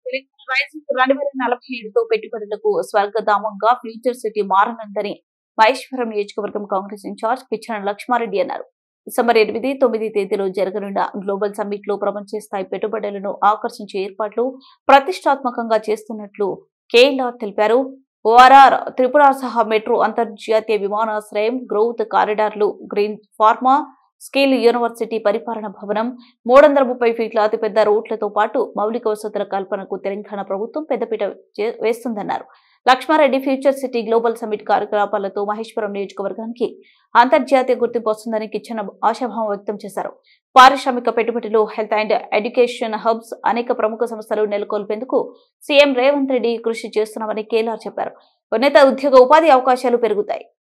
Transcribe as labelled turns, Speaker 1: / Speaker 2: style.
Speaker 1: Telangana rising 2047తో పెట్టుబడులకు స్వర్గధామంగా future city మారనుందని మహేశ్వరం నియోజకవర్గం కాంగ్రెస్ ఇన్ఛార్జ్ కిచ్చన లక్ష్మారెడ్డి అన్నారు. డిసెంబర్ 8, 9 తేదీలో జరగనున్న గ్లోబల్ సమ్మిట్ లో ప్రపంచ స్థాయి పెట్టుబడులను ఆకర్షించే ఏర్పాట్లు ప్రతిష్టాత్మకంగా చేస్తున్నట్లు కేఎల్ఆర్ తెలిపారు. ఓఆర్ఆర్, త్రిపుర సహా మెట్రో, అంతర్జాతీయ విమానాశ్రయం, గ్రోత్ కారిడార్లు, గ్రీన్ ఫార్మా స్కిల్ యూనివర్సిటీ పరిపాలన భవనం, 330 ఫీట్ల అతిపెద్ద రోడ్లతో పాటు మౌలిక వసతుల కల్పనకు తెలంగాణ ప్రభుత్వం పెద్దపీట వేస్తుందన్నారు. Lakshma Reddy future city global summit కార్యకలాపాలతో మహేశ్వరం నియోజకవర్గానికి అంతర్జాతీయ గుర్తింపు వస్తుందని కిచ్చన ఆశాభావం వ్యక్తం చేశారు. పారిశ్రామిక పెట్టుబడులు, హెల్త్ అండ్ ఎడ్యుకేషన్ హబ్స్, అనేక ప్రముఖ సంస్థలు నెలకొల్పేందుకు సీఎం రేవంత్ రెడ్డి కృషి చేస్తున్నామని కేఎల్ఆర్ చెప్పారు. ఉన్నత ఉద్యోగ ఉపాధి అవకాశాలు పెరుగుతాయి.